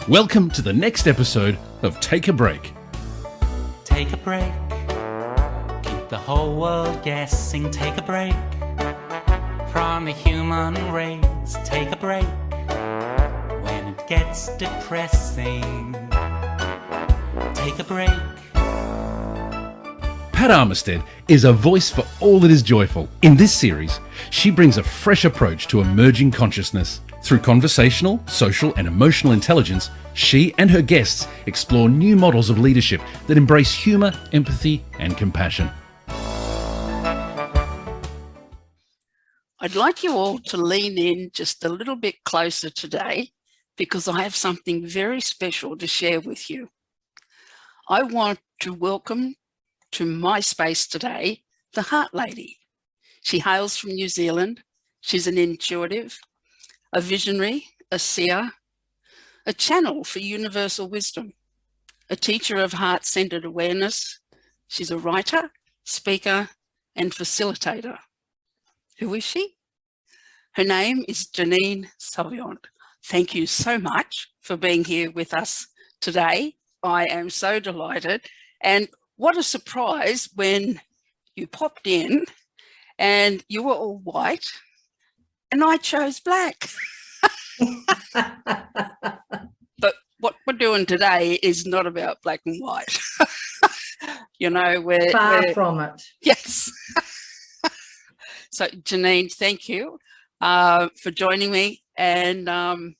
Welcome to the next episode of Take a Break. Take a break. Keep the whole world guessing. Take a break from the human race. Take a break when it gets depressing. Take a break. Pat Armistead is a voice for all that is joyful. In this series, she brings a fresh approach to emerging consciousness. Through conversational, social, and emotional intelligence, she and her guests explore new models of leadership that embrace humour, empathy, and compassion. I'd like you all to lean in just a little bit closer today because I have something very special to share with you. I want to welcome to my space today the Heart Lady. She hails from New Zealand. She's an intuitive, a visionary, a seer, a channel for universal wisdom, a teacher of heart-centered awareness. She's a writer, speaker, and facilitator. Who is she? Her name is Janine Savient. Thank you so much for being here with us today. I am so delighted. And what a surprise when you popped in and you were all white and I chose black. But what we're doing today is not about black and white. You know, we're far from it. Yes. So Janine, thank you for joining me, and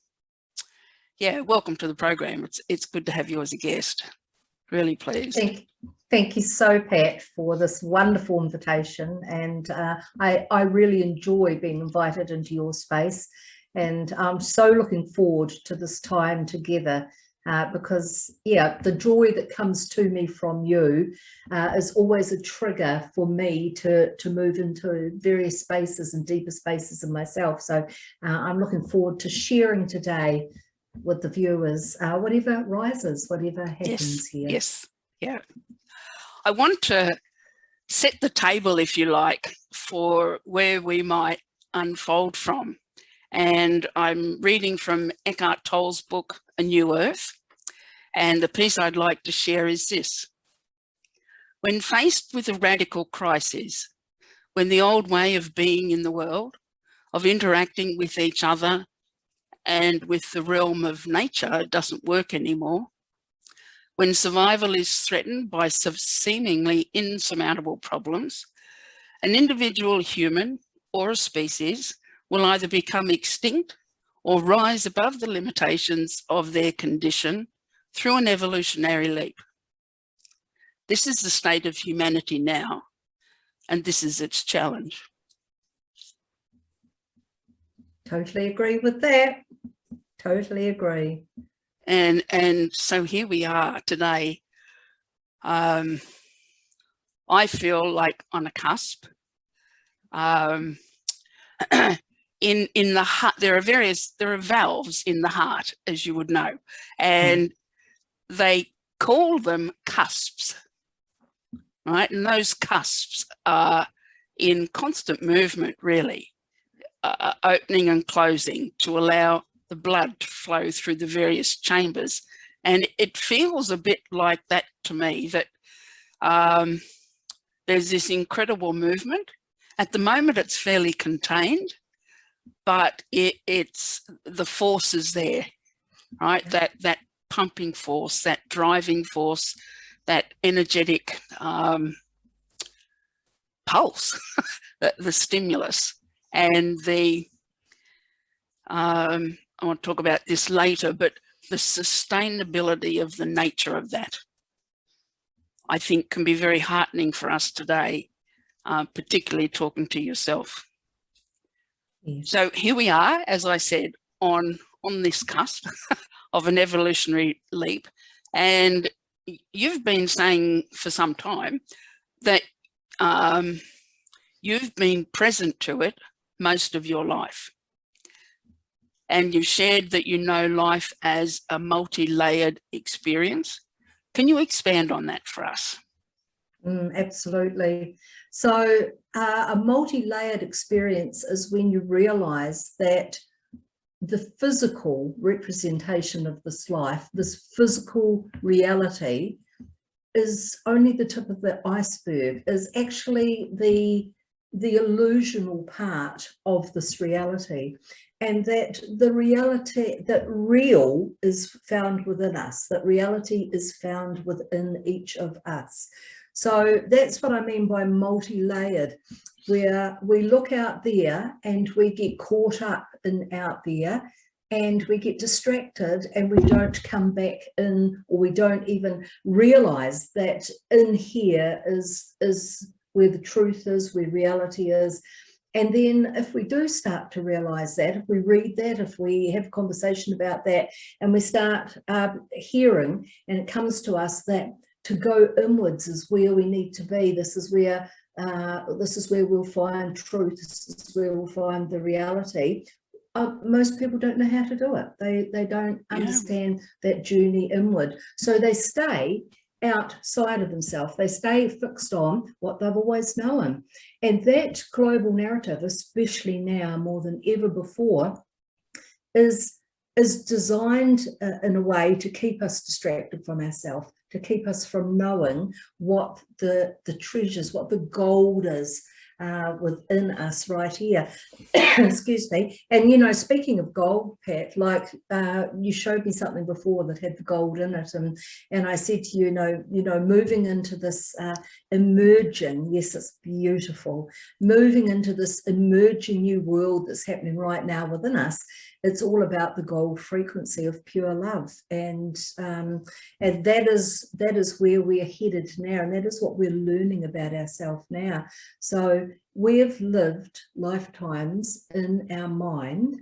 yeah, welcome to the program. It's good to have you as a guest. Really pleased. Thank you so, Pat, for this wonderful invitation, and I really enjoy being invited into your space, and I'm so looking forward to this time together because, yeah, the joy that comes to me from you is always a trigger for me to move into various spaces and deeper spaces in myself. So I'm looking forward to sharing today with the viewers whatever rises, whatever happens here. Yes, yeah. I want to set the table, if you like, for where we might unfold from. And I'm reading from Eckhart Tolle's book, A New Earth. And the piece I'd like to share is this. When faced with a radical crisis, when the old way of being in the world, of interacting with each other and with the realm of nature doesn't work anymore, when survival is threatened by seemingly insurmountable problems, an individual human or a species will either become extinct or rise above the limitations of their condition through an evolutionary leap. This is the state of humanity now, and this is its challenge. Totally agree with that. Totally agree. And so here we are today. I feel like on a cusp. In the heart, there are valves in the heart, as you would know, and they call them cusps, right? And those cusps are in constant movement, really, opening and closing to allow the blood to flow through the various chambers. And it feels a bit like that to me, that there's this incredible movement. At the moment, it's fairly contained, but it's the force is there, right? That pumping force, that driving force, that energetic pulse, the stimulus, and I want to talk about this later, but the sustainability of the nature of that, I think, can be very heartening for us today, particularly talking to yourself. Yes. So here we are, as I said, on this cusp of an evolutionary leap. And you've been saying for some time that you've been present to it most of your life. And you shared that you know life as a multi-layered experience. Can you expand on that for us? Absolutely. So a multi-layered experience is when you realize that the physical representation of this life, this physical reality, is only the tip of the iceberg, is actually the illusional part of this reality, and that the reality, that real is found within us, that reality is found within each of us. So that's what I mean by multi-layered, where we look out there and we get caught up in out there, and we get distracted and we don't come back in, or we don't even realize that in here is where the truth is, where reality is. And then if we do start to realize that, if we read that, if we have a conversation about that, and we start hearing, and it comes to us that to go inwards is where we need to be. This is where we'll find truth. This is where we'll find the reality. Most people don't know how to do it. They don't understand that journey inward. So they stay outside of themselves. They stay fixed on what they've always known. And that global narrative, especially now more than ever before, is designed in a way to keep us distracted from ourselves, to keep us from knowing what the treasures, what the gold is within us right here. Excuse me. And, you know, speaking of gold, Pat, like you showed me something before that had the gold in it, and I said to you, you know, moving into this emerging, yes, it's beautiful, moving into this emerging new world that's happening right now within us. It's all about the gold frequency of pure love, and that is where we're headed now, and that is what we're learning about ourselves now. So we've lived lifetimes in our mind,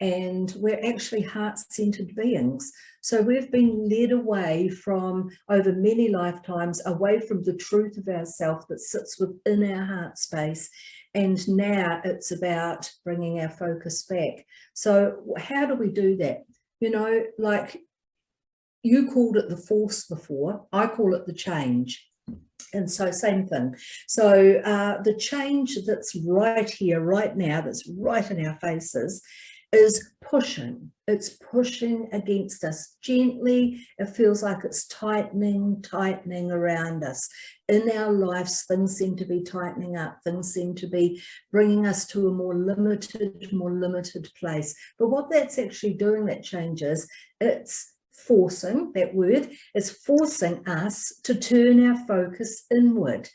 and we're actually heart-centered beings. So we've been led away from, over many lifetimes, away from the truth of ourself that sits within our heart space. And now it's about bringing our focus back. So how do we do that? You know, like you called it the force before, I call it the change. And so same thing. So the change that's right here, right now, that's right in our faces, is pushing. It's pushing against us gently. It feels like it's tightening around us. In our lives, things seem to be tightening up. Things seem to be bringing us to a more limited place. But what that's actually doing, that change, is it's forcing, that word, is forcing us to turn our focus inward,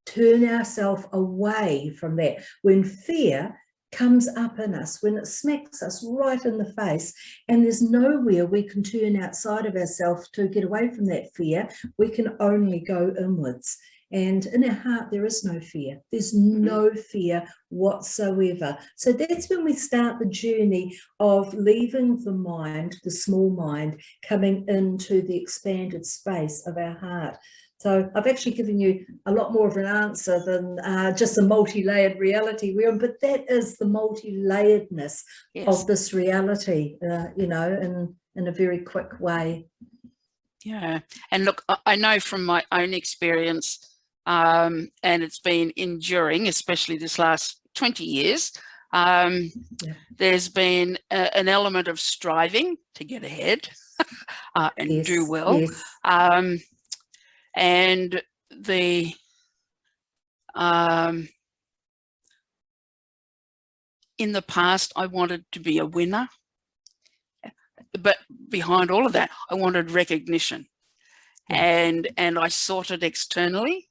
turn ourselves away from that. When fear comes up in us, when it smacks us right in the face, and there's nowhere we can turn outside of ourselves to get away from that fear, we can only go inwards. And in our heart, there is no fear. There's no fear whatsoever. So that's when we start the journey of leaving the mind, the small mind, coming into the expanded space of our heart. So I've actually given you a lot more of an answer than just a multi-layered reality, but that is the multi-layeredness of this reality, you know, in a very quick way. Yeah. And look, I know from my own experience, and it's been enduring, especially this last 20 years, there's been an element of striving to get ahead and do well. Yes. And the in the past, I wanted to be a winner, but behind all of that, I wanted recognition, and I sought it externally.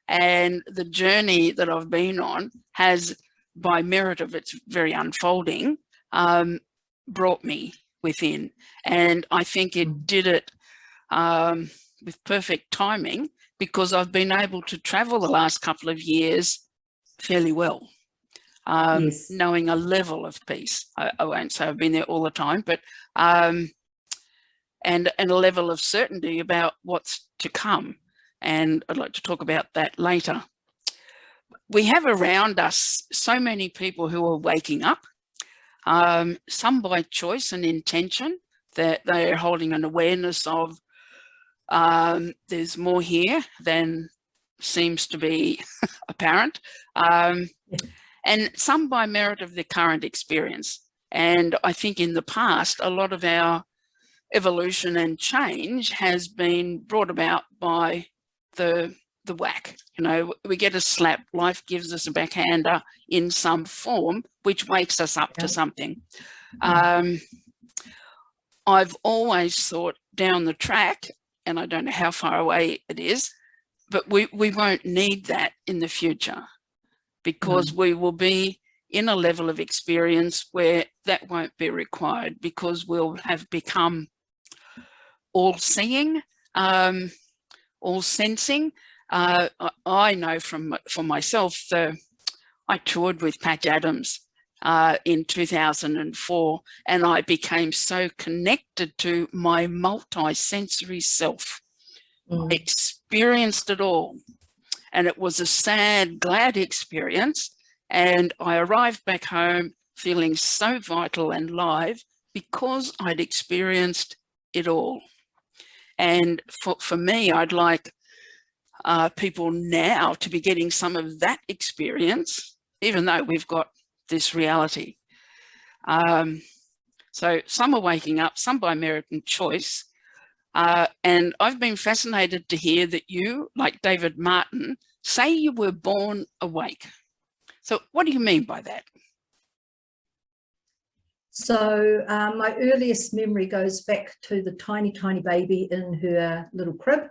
And the journey that I've been on has, by merit of its very unfolding, brought me within, and I think it did it with perfect timing, because I've been able to travel the last couple of years fairly well, knowing a level of peace. I won't say I've been there all the time, but and a level of certainty about what's to come. And I'd like to talk about that later. We have around us so many people who are waking up, some by choice and intention, that they're holding an awareness of there's more here than seems to be apparent, and some by merit of their current experience. And I think in the past, a lot of our evolution and change has been brought about by the whack. You know, we get a slap, life gives us a backhander in some form, which wakes us up to something. I've always thought down the track, and I don't know how far away it is, but we won't need that in the future, because we will be in a level of experience where that won't be required, because we'll have become all-seeing, all-sensing. I know for myself, I toured with Patch Adams in 2004, and I became so connected to my multi-sensory self. I experienced it all, and it was a sad, glad experience. And I arrived back home feeling so vital and live because I'd experienced it all. And for me, I'd like people now to be getting some of that experience, even though we've got this reality. So some are waking up, some by merit and choice. And I've been fascinated to hear that you, like David Martin, say you were born awake. So what do you mean by that? So my earliest memory goes back to the tiny baby in her little crib,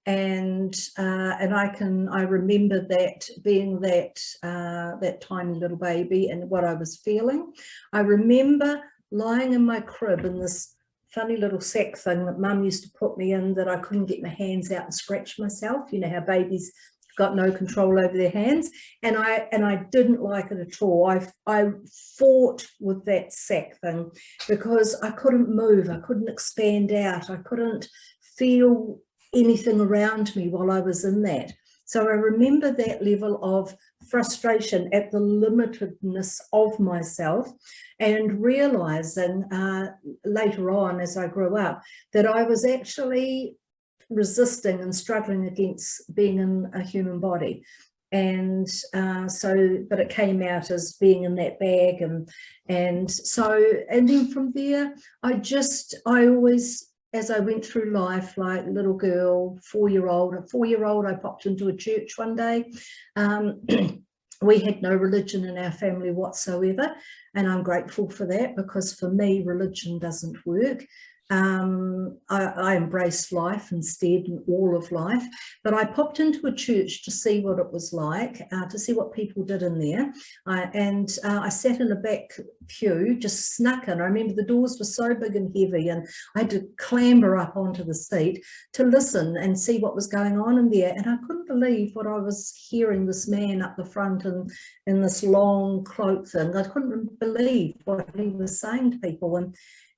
and I remember that being that tiny little baby and what I was feeling. I remember lying in my crib in this funny little sack thing that Mum used to put me in, that I couldn't get my hands out and scratch myself. You know how babies got no control over their hands, and I didn't like it at all. I fought with that sack thing because I couldn't move, I couldn't expand out, I couldn't feel anything around me while I was in that. So I remember that level of frustration at the limitedness of myself, and realizing later on as I grew up that I was actually resisting and struggling against being in a human body. And but it came out as being in that bag, and then from there I always, as I went through life, like little girl, 4-year-old, I popped into a church one day. We had no religion in our family whatsoever, and I'm grateful for that, because for me religion doesn't work. I embraced life instead, and all of life. But I popped into a church to see what it was like, to see what people did in there. I sat in a back pew, just snuck in. I remember the doors were so big and heavy, and I had to clamber up onto the seat to listen and see what was going on in there. And I couldn't believe what I was hearing, this man up the front and in this long cloak thing. I couldn't believe what he was saying to people.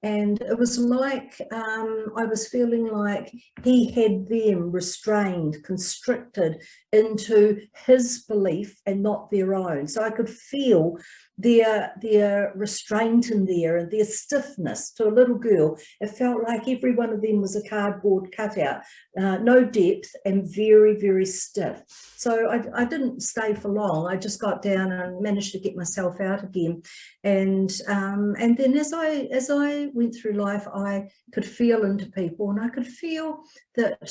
And it was like I was feeling like he had them restrained, constricted into his belief and not their own. So I could feel their restraint in there and their stiffness. To a little girl, it felt like every one of them was a cardboard cutout, no depth and very, very stiff. So I didn't stay for long. I just got down and managed to get myself out again. And then as I went through life, I could feel into people, and I could feel that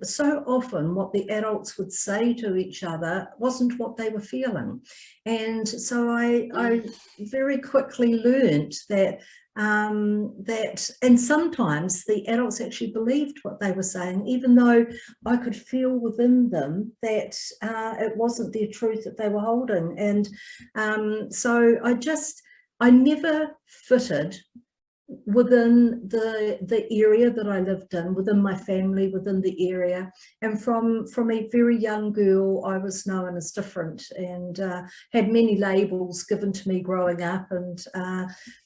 so often what the adults would say to each other wasn't what they were feeling. And so I very quickly learned that and sometimes the adults actually believed what they were saying, even though I could feel within them that it wasn't their truth that they were holding. And so I never fitted within the area that I lived in, within my family, within the area. And from a very young girl, I was known as different, and had many labels given to me growing up. And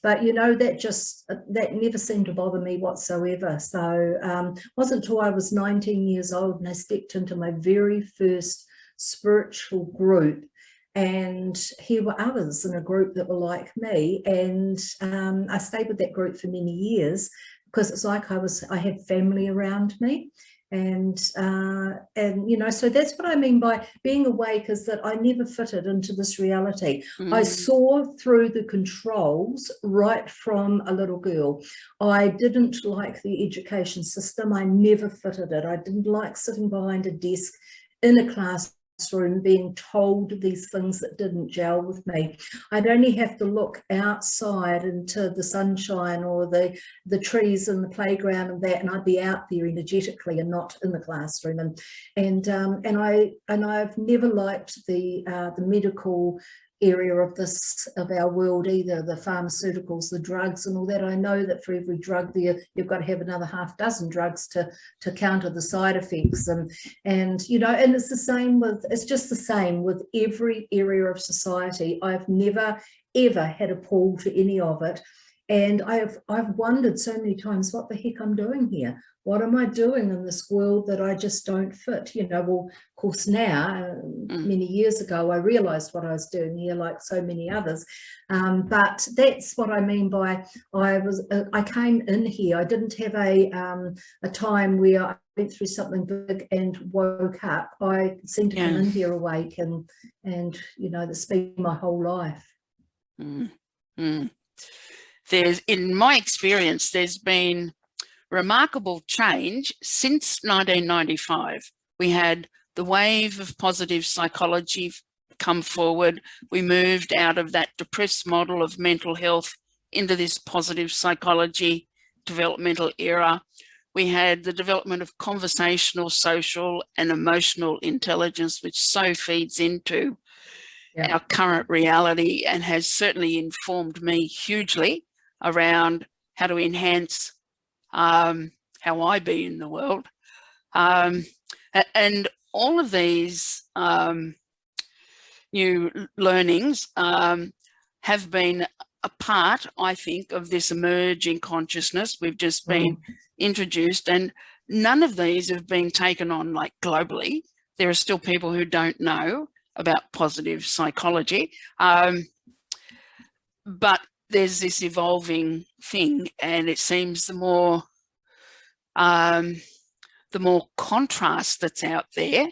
but you know, that never seemed to bother me whatsoever. So it wasn't until I was 19 years old and I stepped into my very first spiritual group, and here were others in a group that were like me, and I stayed with that group for many years, because it's like I had family around me. And you know, so that's what I mean by being awake, is that I never fitted into this reality. I saw through the controls right from a little girl. I didn't like the education system. I never fitted it. I didn't like sitting behind a desk in a classroom being told these things that didn't gel with me. I'd only have to look outside into the sunshine or the trees and the playground and that, and I'd be out there energetically and not in the classroom. And I've never liked the medical area of our world either, the pharmaceuticals, the drugs and all that. I know that for every drug there, you've got to have another half dozen drugs to counter the side effects. And you know, and it's just the same with every area of society. I've never ever had a pull to any of it. And I've wondered so many times what the heck I'm doing here. What am I doing in this world that I just don't fit? You know, well, of course now, many years ago, I realized what I was doing here, like so many others. But that's what I mean by I came in here. I didn't have a time where I went through something big and woke up. I seemed to come in here awake, and you know, that's been my whole life. In my experience, there's been remarkable change since 1995. We had the wave of positive psychology come forward. We moved out of that depressed model of mental health into this positive psychology developmental era. We had the development of conversational, social and emotional intelligence, which so feeds into our current reality and has certainly informed me hugely around how to enhance how I be in the world. And all of these new learnings have been a part, I think, of this emerging consciousness we've just been introduced, and none of these have been taken on like globally. There are still people who don't know about positive psychology, but there's this evolving thing, and it seems the more contrast that's out there,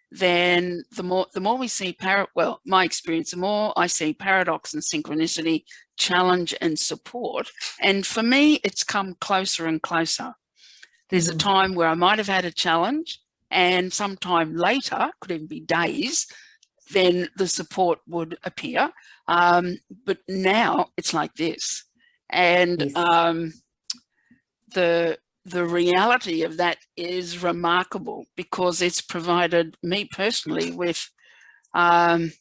then the more we see my experience, the more I see paradox and synchronicity, challenge and support. And for me, it's come closer and closer. There's a time where I might have had a challenge, and sometime later, could even be days, then the support would appear. But now it's like this. And the reality of that is remarkable, because it's provided me personally with, I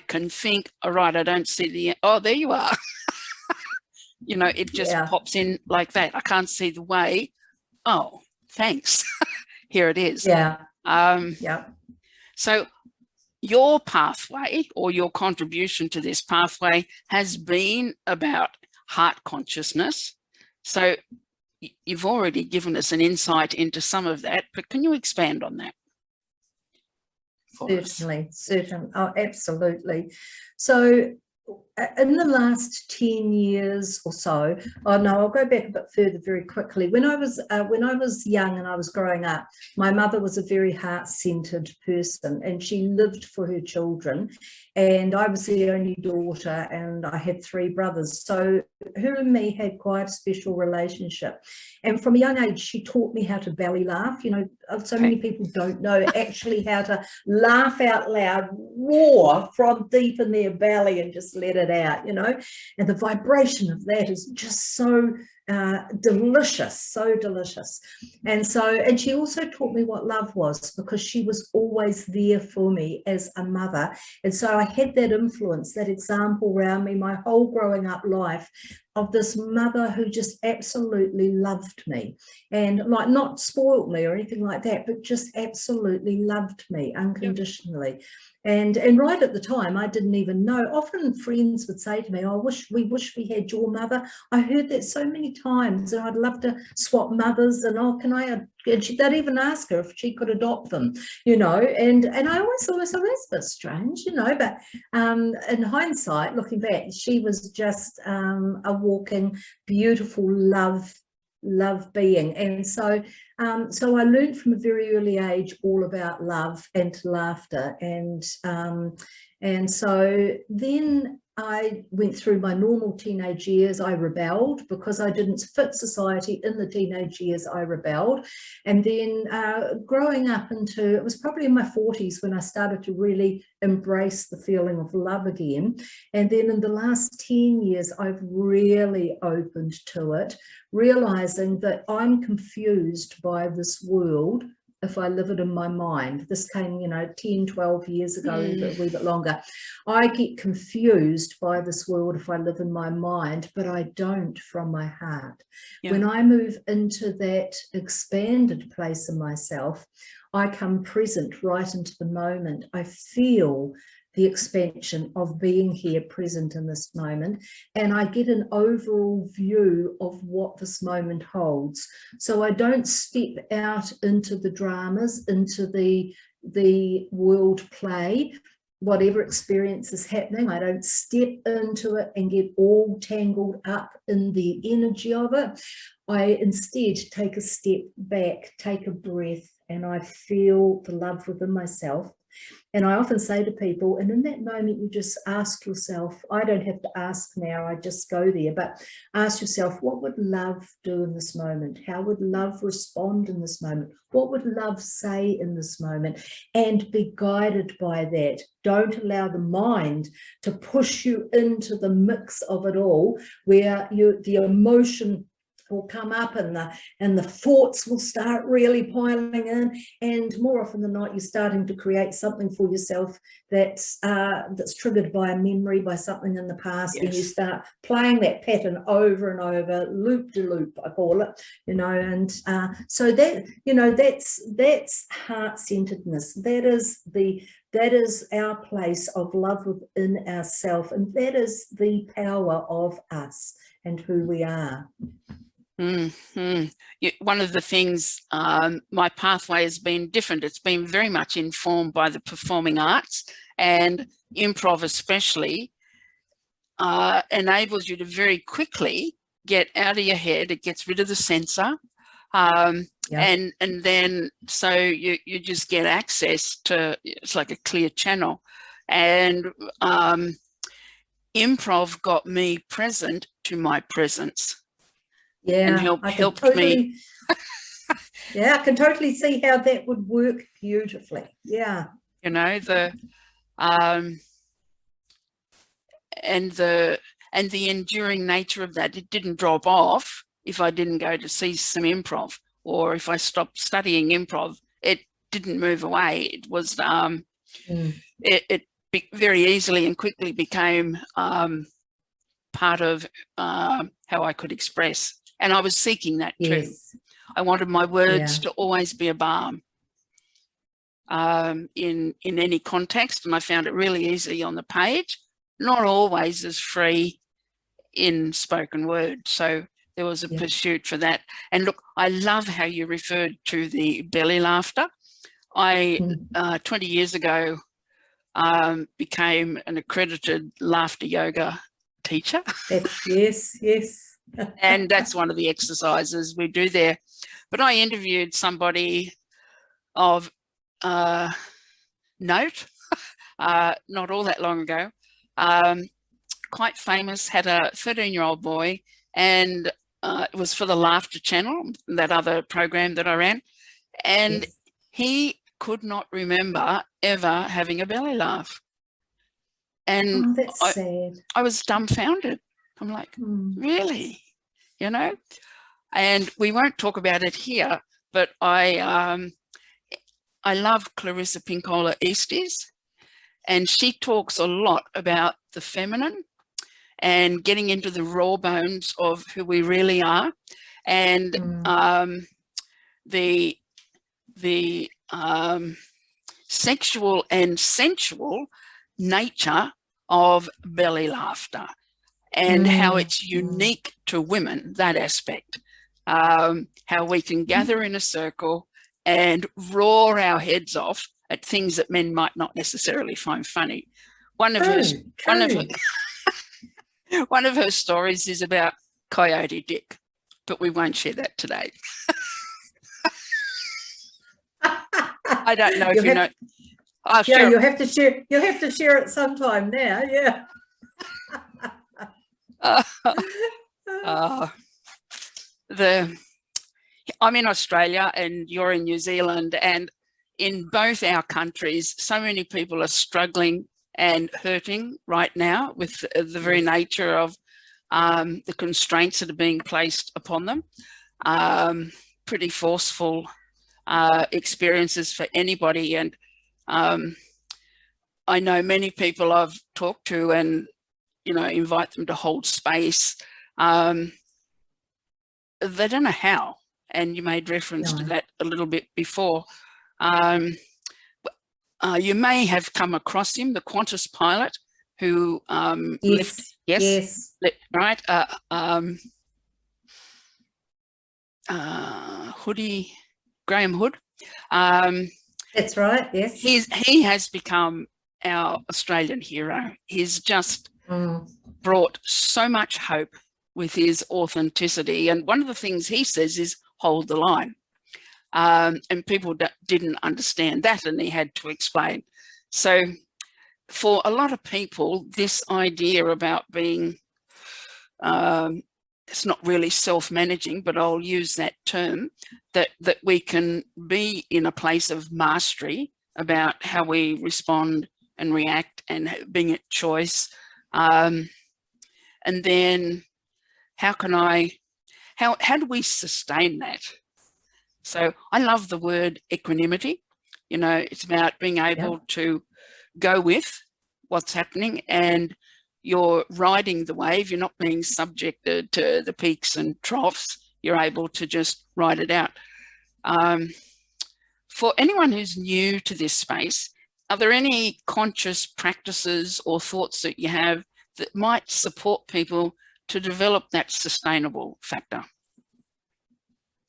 can think, all right, I don't see oh, there you are. You know, it just pops in like that. I can't see the way. Oh, thanks. Here it is. So your pathway, or your contribution to this pathway, has been about heart consciousness. So you've already given us an insight into some of that, but can you expand on that? Certainly. Oh, absolutely. So in the last 10 years or so, I'll go back a bit further very quickly. When I was young and I was growing up, my mother was a very heart-centered person, and she lived for her children. And I was the only daughter, and I had 3 brothers. So her and me had quite a special relationship. And from a young age, she taught me how to belly laugh. You know, so many people don't know actually how to laugh out loud, roar from deep in their belly and just let it out, you know. And the vibration of that is just so delicious, so delicious. And she also taught me what love was, because she was always there for me as a mother. And so I had that influence, that example around me my whole growing up life, of this mother who just absolutely loved me, and like not spoiled me or anything like that, but just absolutely loved me unconditionally. And right at the time, I didn't even know. Often friends would say to me, "I we wish we had your mother." I heard that so many times, and I'd love to swap mothers. And they'd even ask her if she could adopt them, you know. And I always thought, that's a bit strange, you know. But in hindsight, looking back, she was just a walking, beautiful love love being. And so so I learned from a very early age all about love and laughter. And so then I went through my normal teenage years. I rebelled because I didn't fit society. In the teenage years, I rebelled. And then growing up into, it was probably in my 40s when I started to really embrace the feeling of love again. And then in the last 10 years, I've really opened to it, realizing that I'm confused by this world if I live it in my mind. This came, 10, 12 years ago, a wee bit longer. I get confused by this world if I live in my mind, but I don't from my heart. Yeah. When I move into that expanded place in myself, I come present right into the moment. I feel the expansion of being here present in this moment, and I get an overall view of what this moment holds. So I don't step out into the dramas, into the world play, whatever experience is happening. I don't step into it and get all tangled up in the energy of it. I instead take a step back, take a breath, and I feel the love within myself. And I often say to people, and in that moment, you just ask yourself, I don't have to ask now, I just go there, but ask yourself, what would love do in this moment? How would love respond in this moment? What would love say in this moment? And be guided by that. Don't allow the mind to push you into the mix of it all, where the emotion will come up and the thoughts will start really piling in, and more often than not you're starting to create something for yourself that's triggered by a memory, by something in the past. Yes. And you start playing that pattern over and over, loop de loop, I call it, and so that's heart-centeredness. That is our place of love within ourselves, and that is the power of us and who we are. Mm-hmm. One of the things, my pathway has been different. It's been very much informed by the performing arts, and improv especially enables you to very quickly get out of your head. It gets rid of the censor. And then so you just get access to, it's like a clear channel. And improv got me present to my presence. Yeah, and helped me. Yeah, I can totally see how that would work beautifully. Yeah. The and the enduring nature of that, it didn't drop off if I didn't go to see some improv, or if I stopped studying improv, it didn't move away. It was it very easily and quickly became part of how I could express. And I was seeking that too. Yes. I wanted my words to always be a balm in any context, and I found it really easy on the page, not always as free in spoken word. So there was a pursuit for that. And look, I love how you referred to the belly laughter. I 20 years ago became an accredited laughter yoga teacher. Yes. And that's one of the exercises we do there. But I interviewed somebody of note, not all that long ago, quite famous, had a 13-year-old boy, and it was for the Laughter Channel, that other program that I ran, and he could not remember ever having a belly laugh. And that's sad. I was dumbfounded. I'm like, really? And we won't talk about it here, but I love Clarissa Pinkola Easties, and she talks a lot about the feminine and getting into the raw bones of who we really are, and the sexual and sensual nature of belly laughter, and how it's unique to women, that aspect, how we can gather in a circle and roar our heads off at things that men might not necessarily find funny. One of her stories is about Coyote Dick. but we won't share that today. I don't know if you know. Yeah, sure. you'll have to share. You'll have to share it sometime now. Yeah. I'm in Australia and you're in New Zealand, and in both our countries, so many people are struggling and hurting right now with the very nature of the constraints that are being placed upon them. Pretty forceful experiences for anybody. And I know many people I've talked to and, you know, invite them to hold space. They don't know how. And you made reference to that a little bit before. You may have come across him, the Qantas pilot who Yes. right? Graham Hood. That's right, yes. He has become our Australian hero. He's just brought so much hope with his authenticity. And one of the things he says is hold the line. And people didn't understand that, and he had to explain. So for a lot of people, this idea about being, it's not really self-managing, but I'll use that term, that we can be in a place of mastery about how we respond and react and being at choice. And then how do we sustain that? So I love the word equanimity. You know, it's about being able to go with what's happening, and you're riding the wave. You're not being subjected to the peaks and troughs. You're able to just ride it out. For anyone who's new to this space, are there any conscious practices or thoughts that you have that might support people to develop that sustainable factor?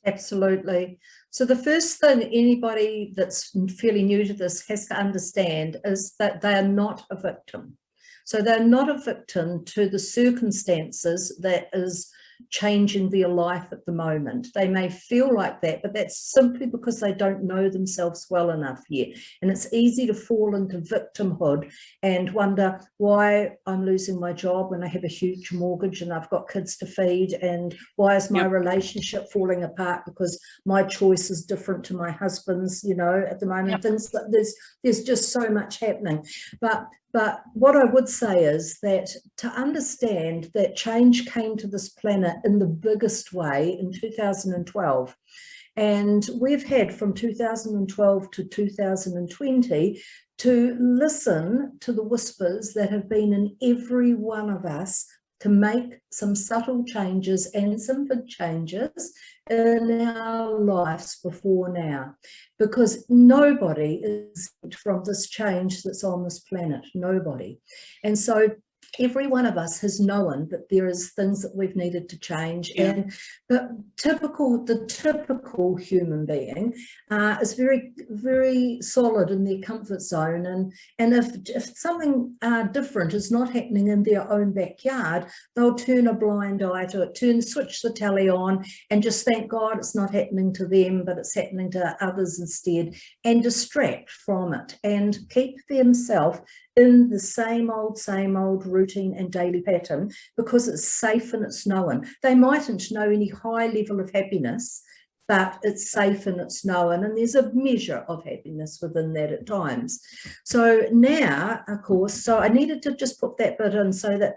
Absolutely. So the first thing anybody that's fairly new to this has to understand is that they are not a victim. So they're not a victim to the circumstances that is changing their life at the moment. They may feel like that, but that's simply because they don't know themselves well enough yet. And it's easy to fall into victimhood and wonder why I'm losing my job when I have a huge mortgage and I've got kids to feed, and why is my relationship falling apart because my choice is different to my husband's, you know, at the moment. Things that there's just so much happening. But what I would say is that to understand that change came to this planet in the biggest way in 2012. And we've had from 2012 to 2020 to listen to the whispers that have been in every one of us to make some subtle changes and some big changes in our lives before now, because nobody is from this change that's on this planet, nobody. And so every one of us has known that there is things that we've needed to change. But the typical human being is very, very solid in their comfort zone. And if something different is not happening in their own backyard, they'll turn a blind eye to it, switch the telly on and just thank God it's not happening to them, but it's happening to others instead, and distract from it and keep themselves in the same old routine and daily pattern because it's safe and it's known. They mightn't know any high level of happiness, but it's safe and it's known, and there's a measure of happiness within that at times. So now, of course, so I needed to just put that bit in so that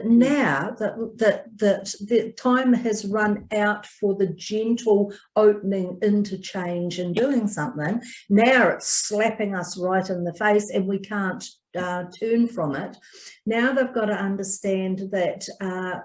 now that the time has run out for the gentle opening into change and doing something. Now it's slapping us right in the face and we can't turn from it. Now they've got to understand that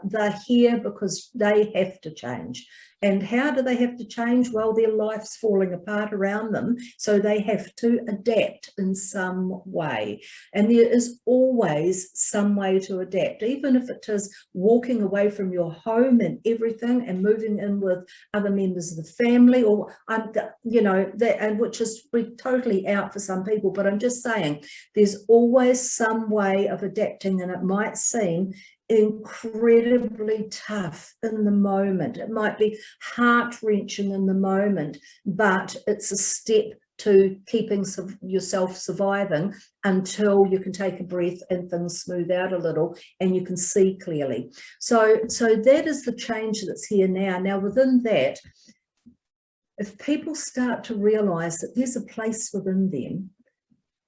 they're here because they have to change. And how do they have to change? Well, their life's falling apart around them, so they have to adapt in some way. And there is always some way to adapt, even if it is walking away from your home and everything and moving in with other members of the family, or and which is totally out for some people. But I'm just saying, there's always some way of adapting, and it might seem incredibly tough in the moment. It might be heart-wrenching in the moment, but it's a step to keeping yourself surviving until you can take a breath and things smooth out a little and you can see clearly. So that is the change that's here now. Now within that, if people start to realize that there's a place within them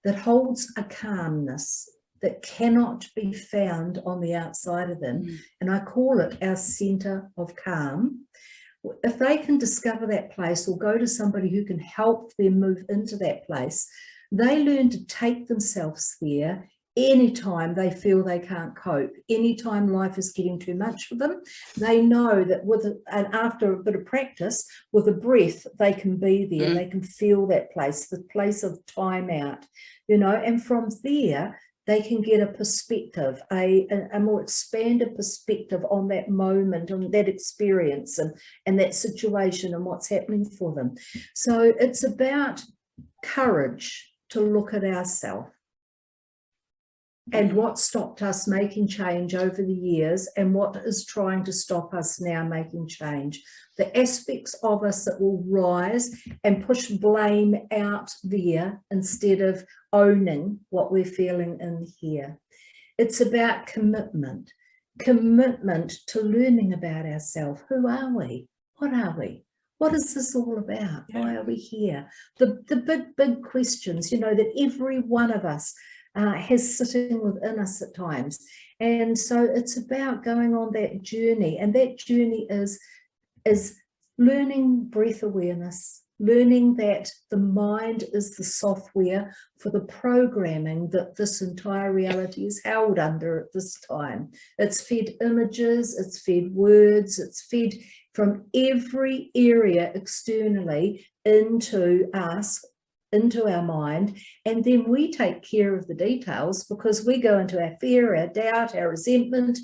that holds a calmness that cannot be found on the outside of them, and I call it our center of calm. If they can discover that place or go to somebody who can help them move into that place, they learn to take themselves there anytime they feel they can't cope, anytime life is getting too much for them. They know that and after a bit of practice, with a breath, they can be there, they can feel that place, the place of time out, you know, and from there, they can get a perspective, a more expanded perspective on that moment, on that experience and that situation and what's happening for them. So it's about courage to look at ourselves and what stopped us making change over the years and what is trying to stop us now making change. The aspects of us that will rise and push blame out there instead of owning what we're feeling in here. It's about commitment to learning about ourselves. Who are we? What are we? What is this all about? Why are we here? The big questions, you know, that every one of us has sitting within us at times. And so it's about going on that journey, and that journey is learning breath awareness, learning that the mind is the software for the programming that this entire reality is held under at this time. It's fed images, it's fed words, it's fed from every area externally into us, into our mind, and then we take care of the details because we go into our fear, our doubt, our resentment,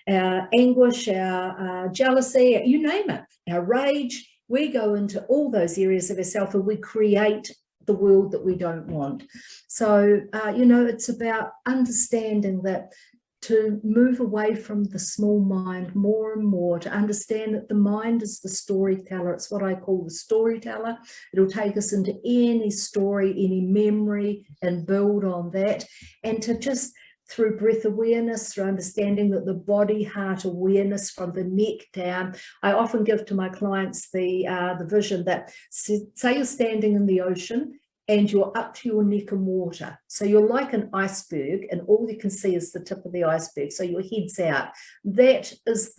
our anguish, our jealousy, you name it, our rage. We go into all those areas of ourselves and we create the world that we don't want. So, you know, it's about understanding that to move away from the small mind more and more, to understand that the mind is the storyteller. It's what I call the storyteller. It'll take us into any story, any memory, and build on that. And to just, through breath awareness, through understanding that the body heart awareness from the neck down. I often give to my clients the vision that, say you're standing in the ocean and you're up to your neck in water. So you're like an iceberg and all you can see is the tip of the iceberg. So your head's out. That is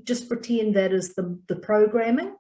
just pretend that is the programming.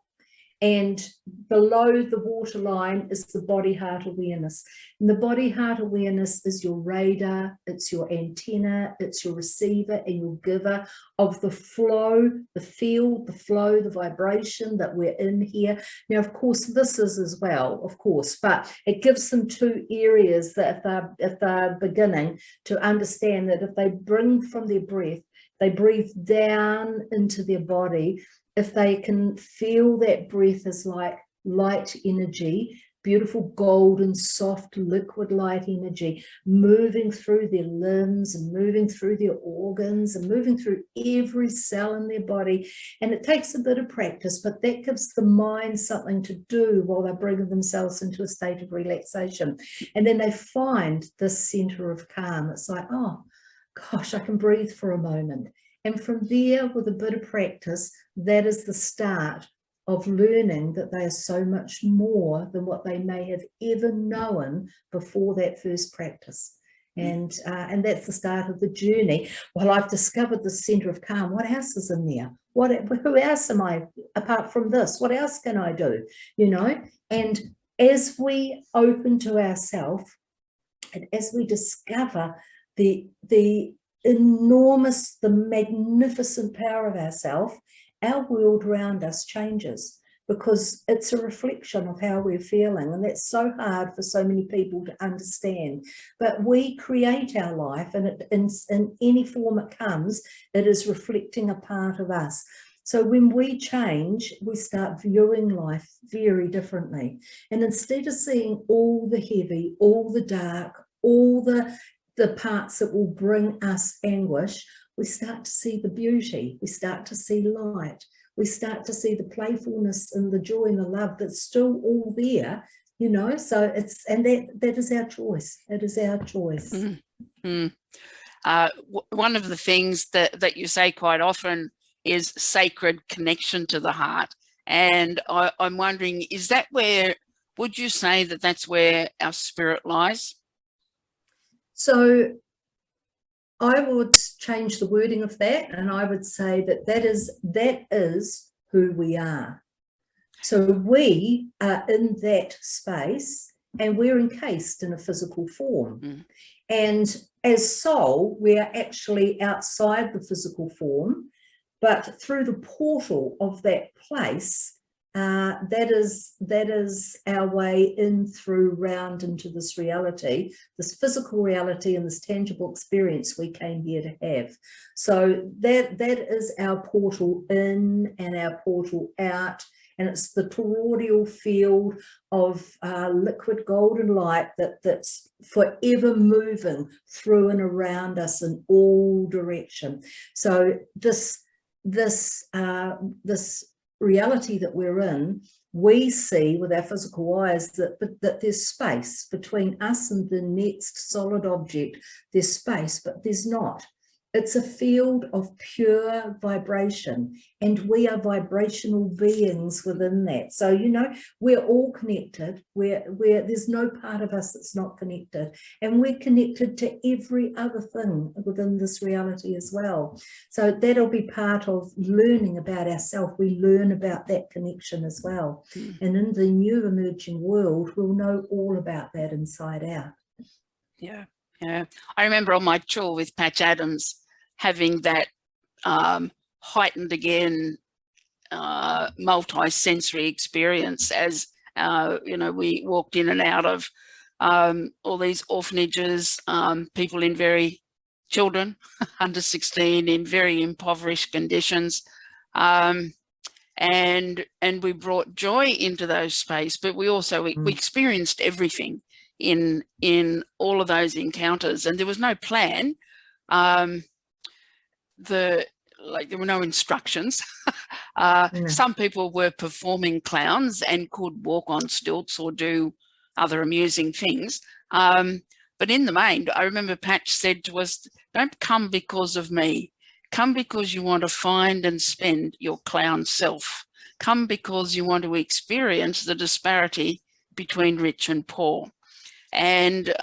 And below the waterline is the body heart awareness. And the body heart awareness is your radar, it's your antenna, it's your receiver and your giver of the flow, the field, the flow, the vibration that we're in here. Now, of course, this is as well, of course, but it gives them two areas that if they're beginning to understand that if they bring from their breath, they breathe down into their body. If they can feel that breath as like light energy, beautiful golden, soft, liquid light energy, moving through their limbs and moving through their organs and moving through every cell in their body. And it takes a bit of practice, but that gives the mind something to do while they're bringing themselves into a state of relaxation. And then they find this center of calm. It's like, oh, gosh, I can breathe for a moment. And from there, with a bit of practice, that is the start of learning that they are so much more than what they may have ever known before that first practice. And that's the start of the journey. Well, I've discovered the center of calm. What else is in there? Who else am I apart from this? What else can I do? You know, and as we open to ourselves and as we discover the enormous, the magnificent power of ourself, our world around us changes because it's a reflection of how we're feeling. And that's so hard for so many people to understand. But we create our life, and in any form it comes, it is reflecting a part of us. So when we change, we start viewing life very differently. And instead of seeing all the heavy, all the dark, all the parts that will bring us anguish, we start to see the beauty, we start to see light, we start to see the playfulness and the joy and the love that's still all there, you know. So it's, and that is our choice. It is our choice. Mm-hmm. One of the things that you say quite often is sacred connection to the heart. And I'm wondering, is that where, would you say that that's where our spirit lies? So I would change the wording of that, and I would say that is who we are. So we are in that space, and we're encased in a physical form. Mm. And as soul, we are actually outside the physical form, but through the portal of that place, that is our way in, through, round into this reality, this physical reality and this tangible experience we came here to have. So that is our portal in and our portal out. And it's the toroidal field of liquid golden light that's forever moving through and around us in all direction. So this reality that we're in, we see with our physical eyes that there's space between us and the next solid object. There's space, but there's not. It's a field of pure vibration, and we are vibrational beings within that. So, you know, we're all connected. There's no part of us that's not connected, and we're connected to every other thing within this reality as well. So that'll be part of learning about ourselves. We learn about that connection as well. And in the new emerging world, we'll know all about that inside out. Yeah. Yeah, I remember on my tour with Patch Adams having that heightened again multi-sensory experience as you know, we walked in and out of all these orphanages, people in children under 16 in very impoverished conditions, and we brought joy into those space, but we also we experienced everything in all of those encounters, and there was no plan. There were no instructions. Some people were performing clowns and could walk on stilts or do other amusing things, but in the main, I remember Patch said to us, don't come because of me, come because you want to find and spend your clown self, come because you want to experience the disparity between rich and poor. And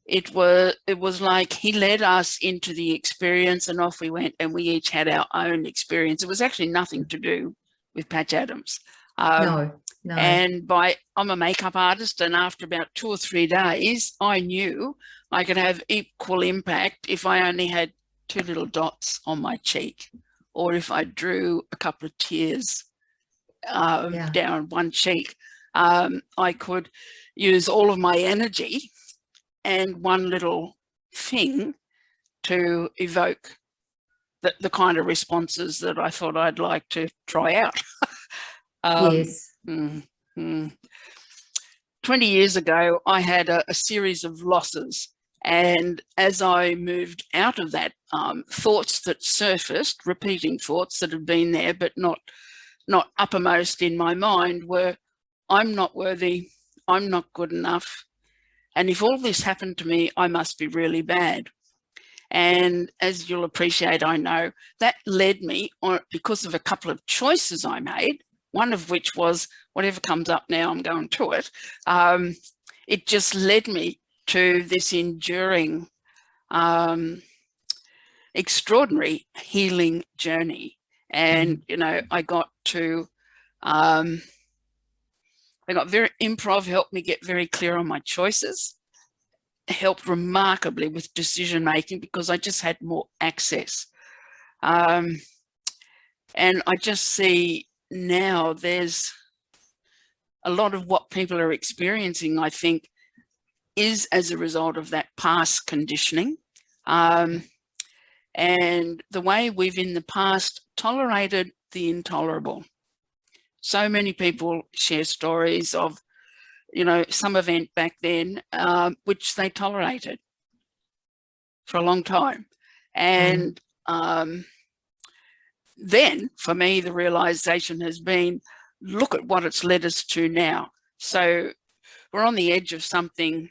it was like he led us into the experience, and off we went, and we each had our own experience. It was actually nothing to do with Patch Adams. No. And I'm a makeup artist, and after about 2 or 3 days, I knew I could have equal impact if I only had 2 little dots on my cheek, or if I drew a couple of tears down one cheek. I could use all of my energy and one little thing to evoke the kind of responses that I thought I'd like to try out. Yes. 20 years ago, I had a series of losses. And as I moved out of that, thoughts that surfaced, repeating thoughts that had been there, but not uppermost in my mind, were, I'm not worthy, I'm not good enough. And if all this happened to me, I must be really bad. And as you'll appreciate, I know, that led me on, because of a couple of choices I made, one of which was, whatever comes up now, I'm going to it. It just led me to this enduring, extraordinary healing journey. And, you know, improv helped me get very clear on my choices, helped remarkably with decision making because I just had more access. And I just see now there's a lot of what people are experiencing, I think, is as a result of that past conditioning. And the way we've in the past tolerated the intolerable. So many people share stories of, you know, some event back then, which they tolerated for a long time. And then for me, the realization has been, look at what it's led us to now. So we're on the edge of something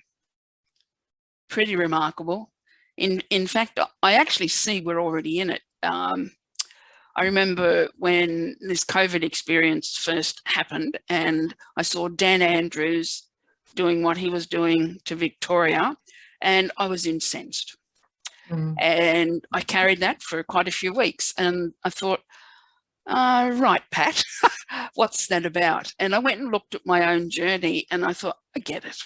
pretty remarkable. In fact, I actually see we're already in it. I remember when this COVID experience first happened, and I saw Dan Andrews doing what he was doing to Victoria, and I was incensed. And I carried that for quite a few weeks, and I thought, right, Pat, what's that about? And I went and looked at my own journey, and I thought, I get it.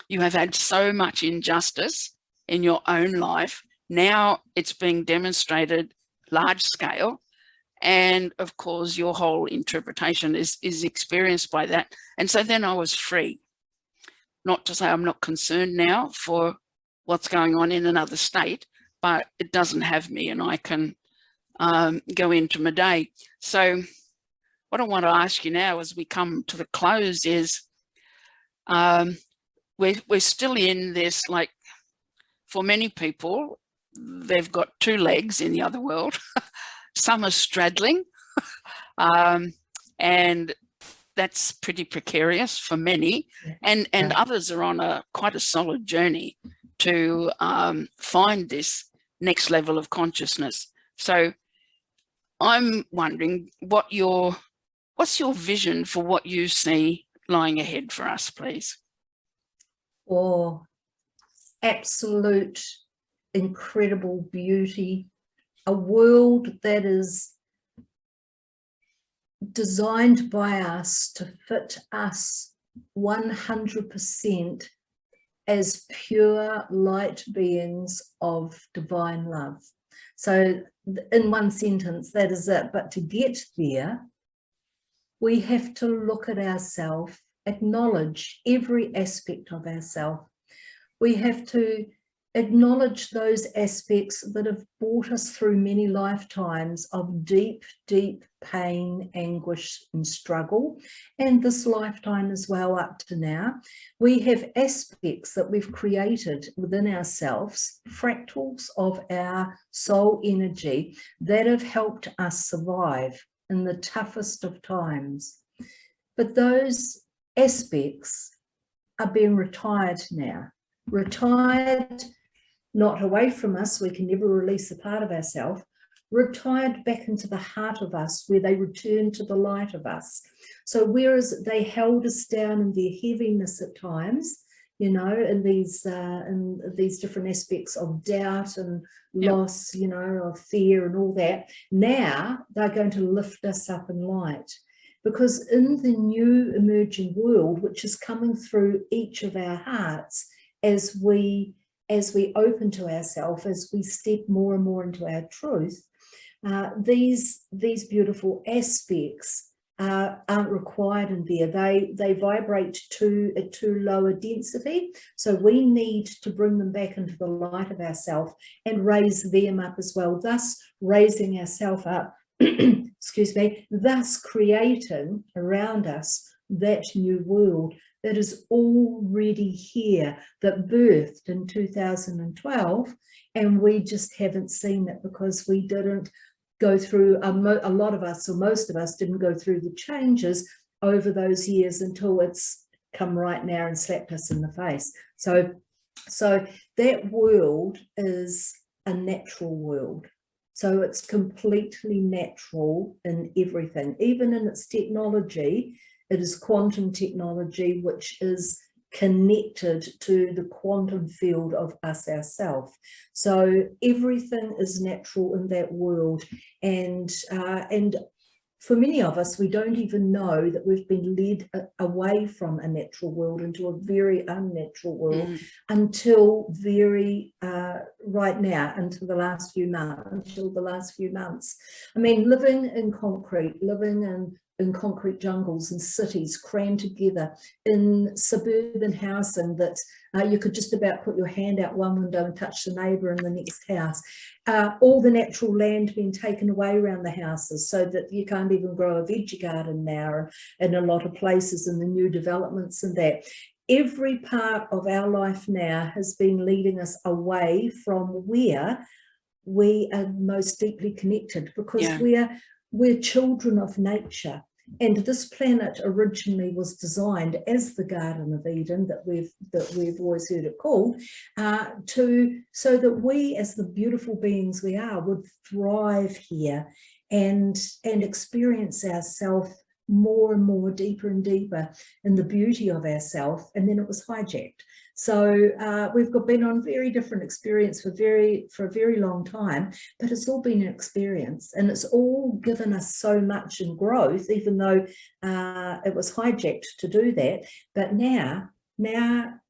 You have had so much injustice in your own life. Now it's being demonstrated large scale. And of course, your whole interpretation is experienced by that. And so then I was free. Not to say I'm not concerned now for what's going on in another state, but it doesn't have me, and I can go into my day. So what I want to ask you now as we come to the close is, we're still in this, like, for many people, they've got two legs in the other world. Some are straddling, and that's pretty precarious for many. And others are on quite a solid journey to find this next level of consciousness. So I'm wondering what's your vision for what you see lying ahead for us, please? Oh, absolute incredible beauty, a world that is designed by us to fit us 100% as pure light beings of divine love. So in one sentence, that is it. But to get there, we have to look at ourselves, acknowledge every aspect of ourselves. We have to acknowledge those aspects that have brought us through many lifetimes of deep, deep pain, anguish, and struggle, and this lifetime as well up to now. We have aspects that we've created within ourselves, fractals of our soul energy, that have helped us survive in the toughest of times. But those aspects are being retired now. Retired, not away from us, we can never release a part of ourselves, retired back into the heart of us, where they return to the light of us. So whereas they held us down in their heaviness at times, you know, in these different aspects of doubt and loss, you know, of fear and all that, now they're going to lift us up in light. Because in the new emerging world, which is coming through each of our hearts, as we open to ourselves, as we step more and more into our truth, these beautiful aspects aren't required in there. They vibrate to a too low a density, so we need to bring them back into the light of ourselves and raise them up as well, thus raising ourselves up, excuse me, thus creating around us that new world that is already here, that birthed in 2012, and we just haven't seen it because we didn't go through, a lot of us, or most of us, didn't go through the changes over those years until it's come right now and slapped us in the face. So that world is a natural world. So it's completely natural in everything, even in its technology. It is quantum technology, which is connected to the quantum field of us ourselves. So everything is natural in that world. And for many of us, we don't even know that we've been led away from a natural world into a very unnatural world until very right now, until the last few months. I mean, living in concrete, living in concrete jungles and cities crammed together in suburban housing that you could just about put your hand out one window and touch the neighbour in the next house. All the natural land being taken away around the houses so that you can't even grow a veggie garden now in a lot of places in the new developments and that. Every part of our life now has been leading us away from where we are most deeply connected, because Yeah. we're children of nature. And this planet originally was designed as the Garden of Eden that we've always heard it called, so that we, as the beautiful beings we are, would thrive here and experience ourselves more and more, deeper and deeper in the beauty of ourselves. And then it was hijacked. So we've been on very different experience for a very long time, but it's all been an experience, and it's all given us so much in growth, even though it was hijacked to do that. But now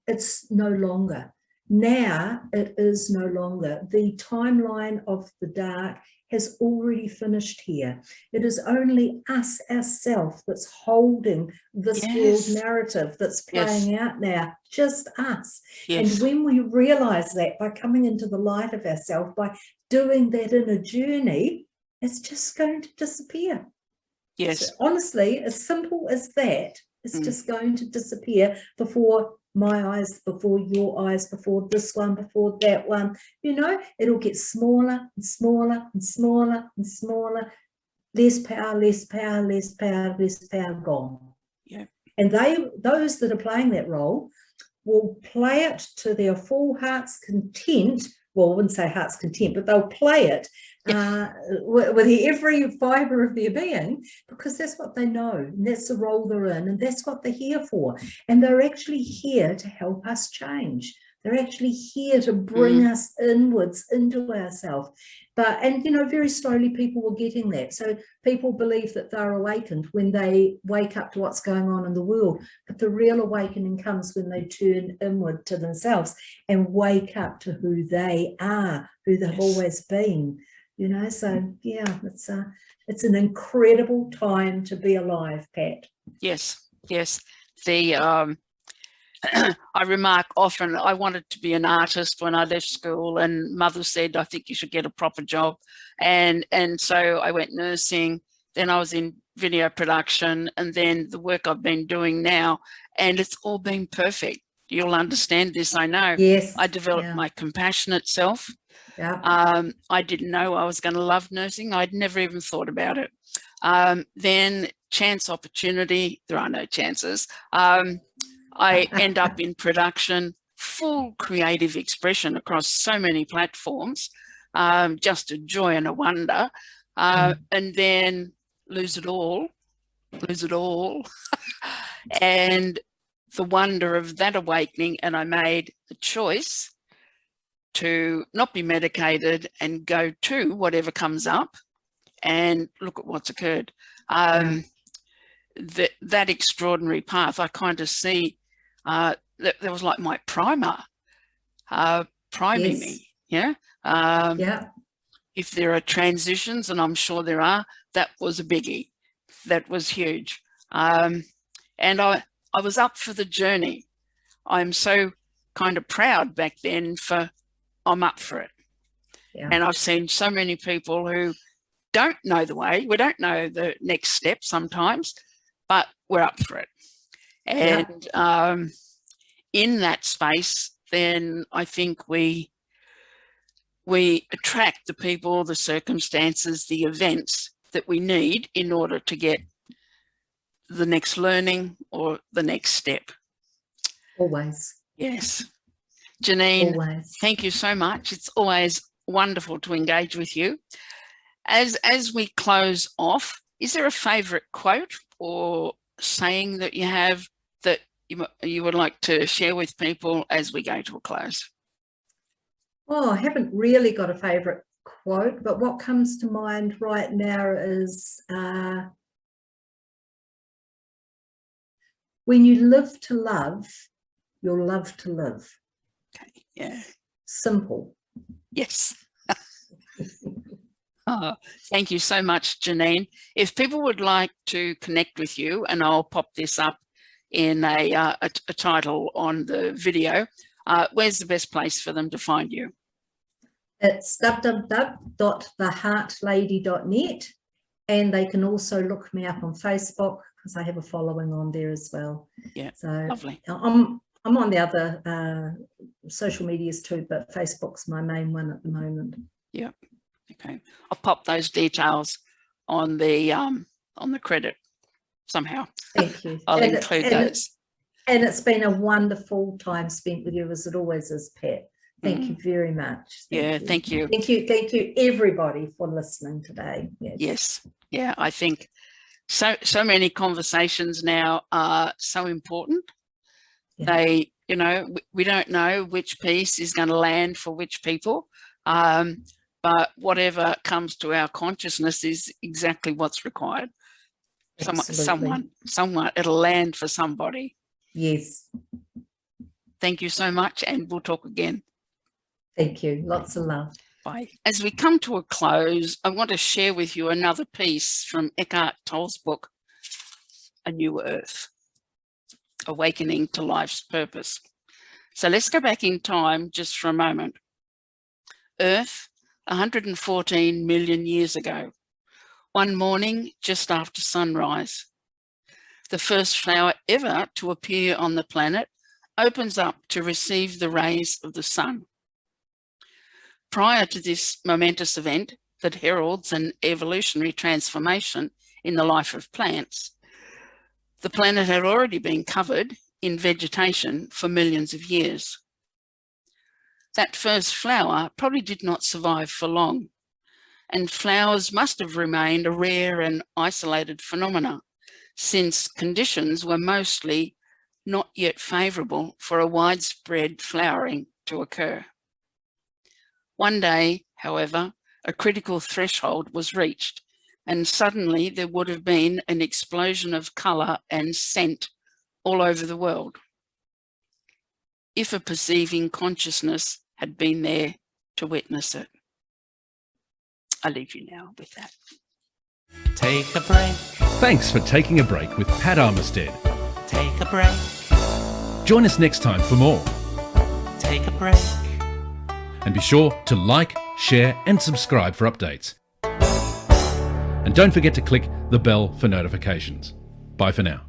it's no longer. Now it is no longer. The timeline of the dark has already finished here. It is only us, ourselves, that's holding this world narrative that's playing out now, just us. And when we realize that, by coming into the light of ourselves, by doing that inner journey, it's just going to disappear. Yes. So honestly, as simple as that, it's just going to disappear before my eyes, before your eyes, before this one, before that one. You know, it'll get smaller and smaller and smaller and smaller. Less power, less power, less power, less power, gone. Yeah. And those that are playing that role will play it to their full heart's content. Well, I wouldn't say heart's content, but they'll play it with every fibre of their being, because that's what they know, and that's the role they're in, and that's what they're here for. And they're actually here to help us change. They're actually here to bring us inwards into ourselves. And you know, very slowly people were getting that. So people believe that they're awakened when they wake up to what's going on in the world. But the real awakening comes when they turn inward to themselves and wake up to who they are, who they've always been. You know, so yeah, it's an incredible time to be alive, Pat. Yes. I remark often, I wanted to be an artist when I left school, and mother said, I think you should get a proper job. And so I went nursing, then I was in video production, and then the work I've been doing now, and it's all been perfect. You'll understand this, I know. Yes. I developed my compassionate self. Yeah. I didn't know I was going to love nursing. I'd never even thought about it. Then chance, opportunity, there are no chances. I end up in production, full creative expression across so many platforms, just a joy and a wonder, and then lose it all. And the wonder of that awakening, and I made the choice to not be medicated and go to whatever comes up, and look at what's occurred. That extraordinary path, I kind of see that was like my primer, priming me. If there are transitions, and I'm sure there are, that was a biggie. That was huge. And I was up for the journey. I'm so kind of proud back then for I'm up for it. And I've seen so many people who don't know the way. We don't know the next step sometimes, but we're up for it. And in that space, then I think we attract the people, the circumstances, the events that we need in order to get the next learning or the next step. Always. Yes. Janine, always. Thank you so much. It's always wonderful to engage with you. As we close off, is there a favourite quote or saying that you have that you would like to share with people as we go to a close? Oh, I haven't really got a favourite quote, but what comes to mind right now is when you live to love, you'll love to live. Okay, yeah. Simple. Yes. Oh, thank you so much, Janine. If people would like to connect with you, and I'll pop this up in a title on the video, where's the best place for them to find you? It's www.theheartlady.net, and they can also look me up on Facebook because I have a following on there as well. Yeah, so lovely. I'm on the other social medias too, but Facebook's my main one at the moment. Yeah. Okay. I'll pop those details on the credit somehow. Thank you. I'll include those. And it's been a wonderful time spent with you, as it always is, Pat. Thank you very much. Thank you. Thank you, everybody, for listening today. Yes. Yeah, I think so many conversations now are so important. Yeah. They, we don't know which piece is going to land for which people, but whatever comes to our consciousness is exactly what's required. Someone, it'll land for somebody. Yes. Thank you so much, and we'll talk again. Thank you. Lots of love. Bye. As we come to a close, I want to share with you another piece from Eckhart Tolle's book, A New Earth, Awakening to Life's Purpose. So let's go back in time just for a moment. Earth, 114 million years ago. One morning, just after sunrise, the first flower ever to appear on the planet opens up to receive the rays of the sun. Prior to this momentous event that heralds an evolutionary transformation in the life of plants, the planet had already been covered in vegetation for millions of years. That first flower probably did not survive for long, and flowers must have remained a rare and isolated phenomena, since conditions were mostly not yet favourable for a widespread flowering to occur. One day, however, a critical threshold was reached, and suddenly there would have been an explosion of colour and scent all over the world, if a perceiving consciousness had been there to witness it. I leave you now with that. Take a break. Thanks for taking a break with Pat Armistead. Take a break. Join us next time for more. Take a break. And be sure to like, share and subscribe for updates. And don't forget to click the bell for notifications. Bye for now.